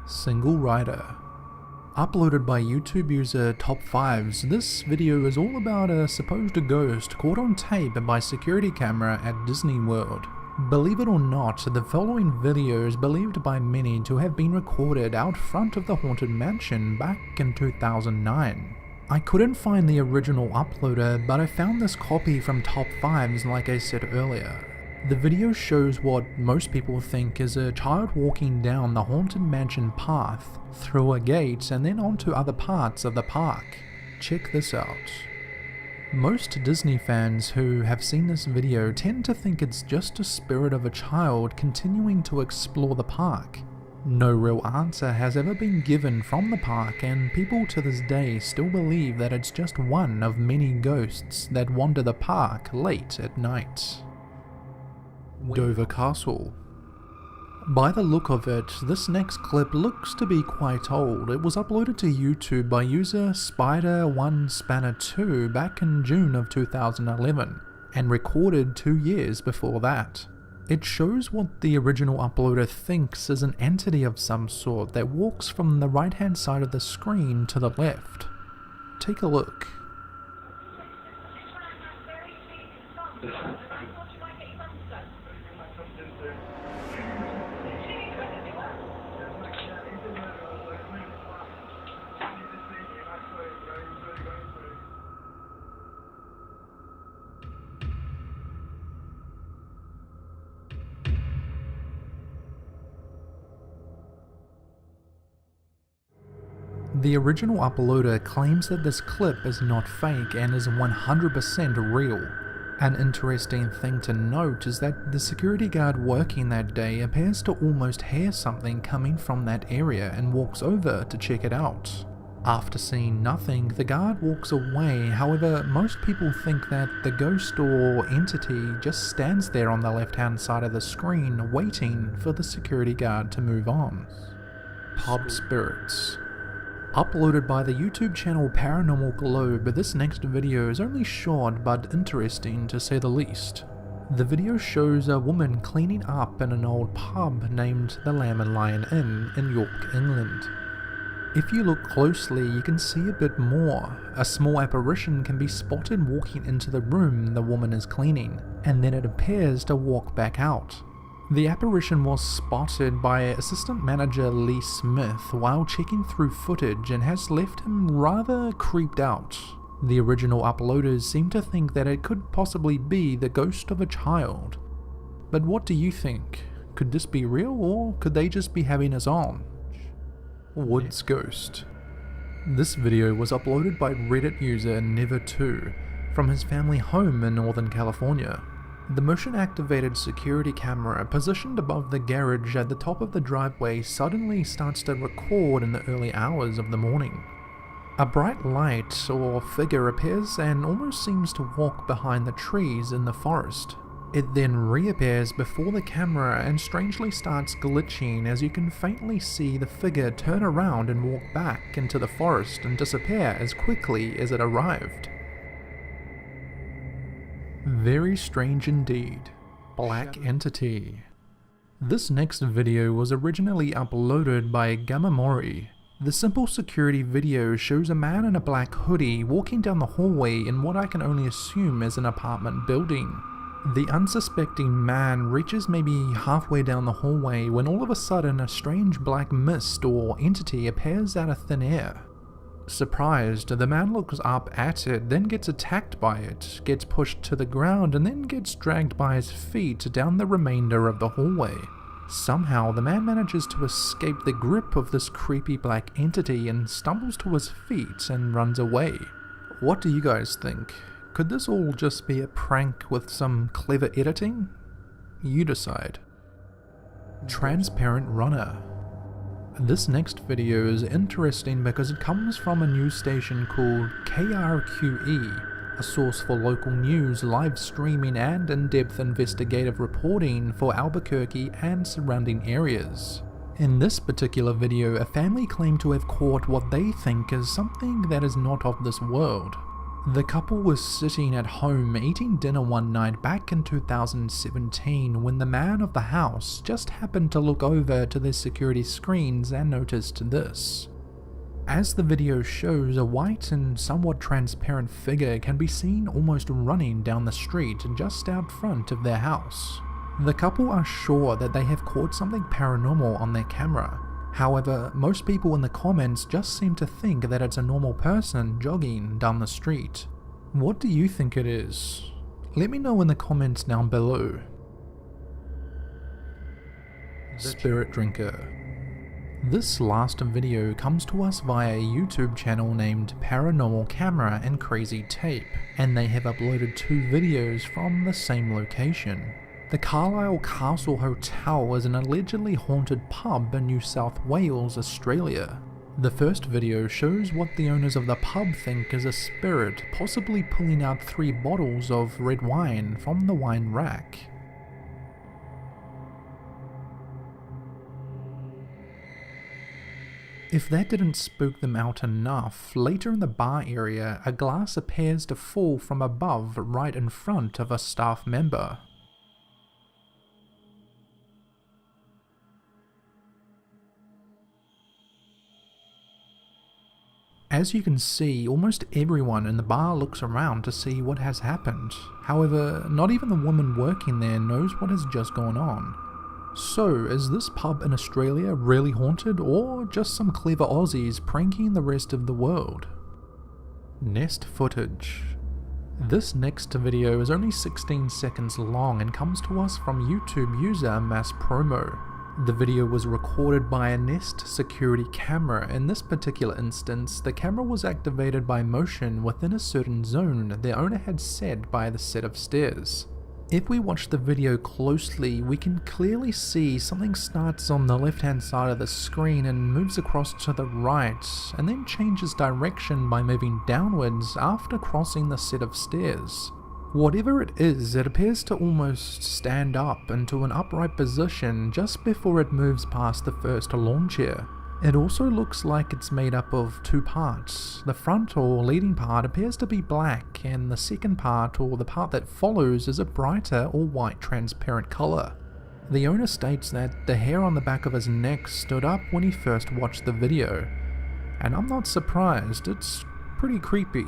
Single Rider. Uploaded by YouTube user Top5s, this video is all about a supposed ghost caught on tape by security camera at Disney World. Believe it or not, the following video is believed by many to have been recorded out front of the haunted mansion back in 2009. I couldn't find the original uploader, but I found this copy from Top5s like I said earlier. The video shows what most people think is a child walking down the haunted mansion path, through a gate and then onto other parts of the park. Check this out. Most Disney fans who have seen this video tend to think it's just a spirit of a child continuing to explore the park. No real answer has ever been given from the park, and people to this day still believe that it's just one of many ghosts that wander the park late at night. Dover Castle. By the look of it, this next clip looks to be quite old. It was uploaded to YouTube by user Spider1Spanner2 back in June of 2011, and recorded 2 years before that. It shows what the original uploader thinks is an entity of some sort that walks from the right hand side of the screen to the left. Take a look. The original uploader claims that this clip is not fake and is 100% real. An interesting thing to note is that the security guard working that day appears to almost hear something coming from that area and walks over to check it out. After seeing nothing, the guard walks away. However, most people think that the ghost or entity just stands there on the left-hand side of the screen waiting for the security guard to move on. Pub Spirits. Uploaded by the YouTube channel Paranormal Globe, this next video is only short but interesting to say the least. The video shows a woman cleaning up in an old pub named the Lamb and Lion Inn in York, England. If you look closely, you can see a bit more. A small apparition can be spotted walking into the room the woman is cleaning, and then it appears to walk back out. The apparition was spotted by assistant manager Lee Smith while checking through footage and has left him rather creeped out. The original uploaders seem to think that it could possibly be the ghost of a child. But what do you think? Could this be real, or could they just be having us on? Woods Ghost. This video was uploaded by Reddit user Never2 from his family home in Northern California. The motion-activated security camera positioned above the garage at the top of the driveway suddenly starts to record in the early hours of the morning. A bright light or figure appears and almost seems to walk behind the trees in the forest. It then reappears before the camera and strangely starts glitching as you can faintly see the figure turn around and walk back into the forest and disappear as quickly as it arrived. Very strange indeed. Black Entity. This next video was originally uploaded by Gamamori. The simple security video shows a man in a black hoodie walking down the hallway in what I can only assume is an apartment building. The unsuspecting man reaches maybe halfway down the hallway when all of a sudden a strange black mist or entity appears out of thin air. Surprised, the man looks up at it, then gets attacked by it, gets pushed to the ground, and then gets dragged by his feet down the remainder of the hallway. Somehow, the man manages to escape the grip of this creepy black entity and stumbles to his feet and runs away. What do you guys think? Could this all just be a prank with some clever editing? You decide. Transparent Runner. This next video is interesting because it comes from a news station called KRQE, a source for local news, live streaming and in-depth investigative reporting for Albuquerque and surrounding areas. In this particular video, a family claim to have caught what they think is something that is not of this world. The couple was sitting at home eating dinner one night back in 2017 when the man of the house just happened to look over to their security screens and noticed this. As the video shows, a white and somewhat transparent figure can be seen almost running down the street just out front of their house. The couple are sure that they have caught something paranormal on their camera. However, most people in the comments just seem to think that it's a normal person jogging down the street. What do you think it is? Let me know in the comments down below. Spirit Drinker. This last video comes to us via a YouTube channel named Paranormal Camera and Crazy Tape, and they have uploaded 2 videos from the same location. The Carlisle Castle Hotel is an allegedly haunted pub in New South Wales, Australia. The first video shows what the owners of the pub think is a spirit possibly pulling out 3 bottles of red wine from the wine rack. If that didn't spook them out enough, later in the bar area, a glass appears to fall from above right in front of a staff member. As you can see, almost everyone in the bar looks around to see what has happened. However, not even the woman working there knows what has just gone on. So, is this pub in Australia really haunted, or just some clever Aussies pranking the rest of the world? Nest footage. This next video is only 16 seconds long and comes to us from YouTube user Mass Promo. The video was recorded by a Nest security camera. In this particular instance, the camera was activated by motion within a certain zone the owner had set by the set of stairs. If we watch the video closely, we can clearly see something starts on the left hand side of the screen and moves across to the right, and then changes direction by moving downwards after crossing the set of stairs. Whatever it is, it appears to almost stand up into an upright position just before it moves past the first lawn chair. It also looks like it's made up of 2 parts. The front or leading part appears to be black, and the second part or the part that follows is a brighter or white transparent colour. The owner states that the hair on the back of his neck stood up when he first watched the video, and I'm not surprised, it's pretty creepy.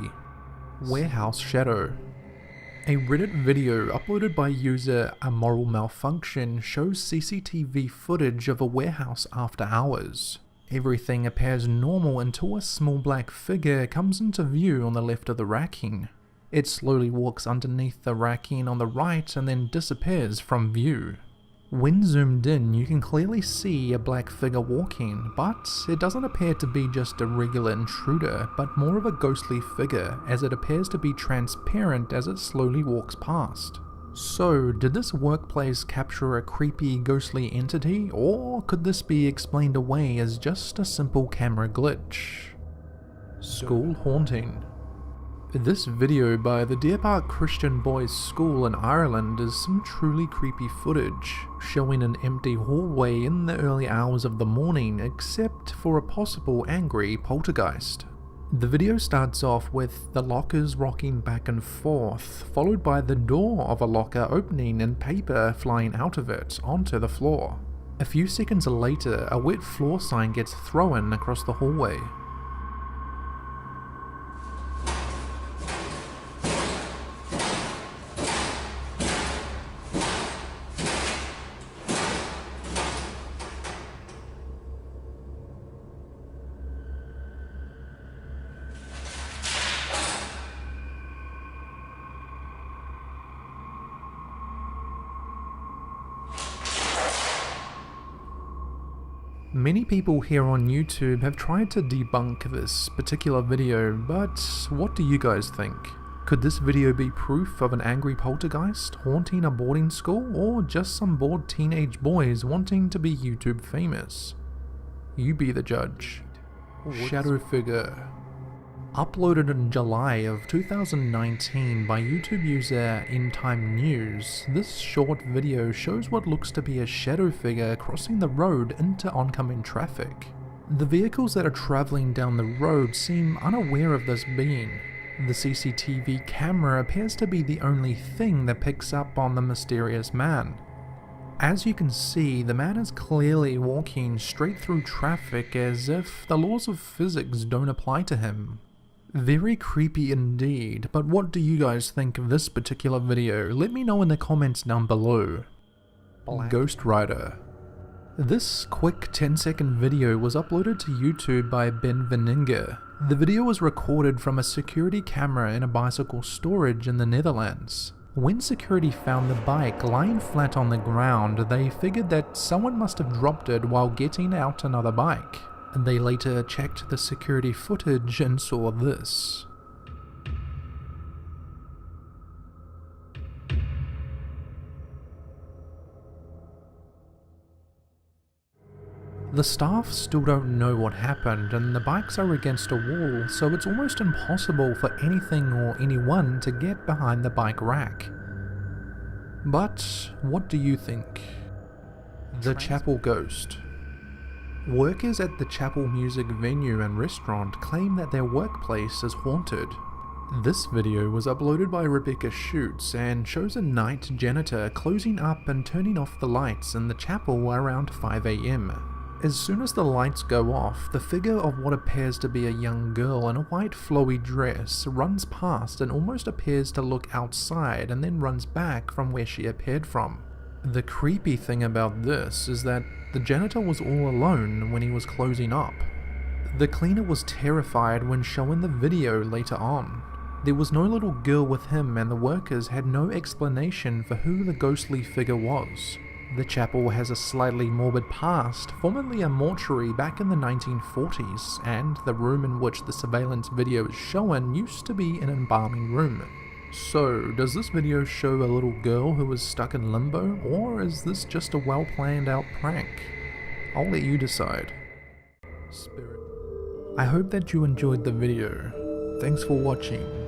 Warehouse Shadow. A Reddit video uploaded by user A Moral Malfunction shows CCTV footage of a warehouse after hours. Everything appears normal until a small black figure comes into view on the left of the racking. It slowly walks underneath the racking on the right and then disappears from view. When zoomed in, you can clearly see a black figure walking, but it doesn't appear to be just a regular intruder, but more of a ghostly figure, as it appears to be transparent as it slowly walks past. So, did this workplace capture a creepy, ghostly entity, or could this be explained away as just a simple camera glitch? School Haunting. This video by the Deer Park Christian Boys School in Ireland is some truly creepy footage, showing an empty hallway in the early hours of the morning except for a possible angry poltergeist. The video starts off with the lockers rocking back and forth, followed by the door of a locker opening and paper flying out of it onto the floor. A few seconds later, a wet floor sign gets thrown across the hallway. Many people here on YouTube have tried to debunk this particular video, but what do you guys think? Could this video be proof of an angry poltergeist haunting a boarding school, or just some bored teenage boys wanting to be YouTube famous? You be the judge. Shadow Figure. Uploaded in July of 2019 by YouTube user In Time News, this short video shows what looks to be a shadow figure crossing the road into oncoming traffic. The vehicles that are travelling down the road seem unaware of this being. The CCTV camera appears to be the only thing that picks up on the mysterious man. As you can see, the man is clearly walking straight through traffic as if the laws of physics don't apply to him. Very creepy indeed, but what do you guys think of this particular video? Let me know in the comments down below. Ghost Rider. This quick 10-second video was uploaded to YouTube by Ben Veninger. The video was recorded from a security camera in a bicycle storage in the Netherlands. When security found the bike lying flat on the ground, they figured that someone must have dropped it while getting out another bike. They later checked the security footage and saw this. The staff still don't know what happened, and the bikes are against a wall, so it's almost impossible for anything or anyone to get behind the bike rack. But what do you think? The Chapel Ghost. Workers at the Chapel music venue and restaurant claim that their workplace is haunted. This video was uploaded by Rebecca Shoots and shows a night janitor closing up and turning off the lights in the chapel around 5 AM. As soon as the lights go off, the figure of what appears to be a young girl in a white flowy dress runs past and almost appears to look outside and then runs back from where she appeared from. The creepy thing about this is that the janitor was all alone when he was closing up. The cleaner was terrified when showing the video later on. There was no little girl with him, and the workers had no explanation for who the ghostly figure was. The chapel has a slightly morbid past, formerly a mortuary back in the 1940s, and the room in which the surveillance video is shown used to be an embalming room. So, does this video show a little girl who is stuck in limbo, or is this just a well planned out prank? I'll let you decide. Spirit. I hope that you enjoyed the video. Thanks for watching.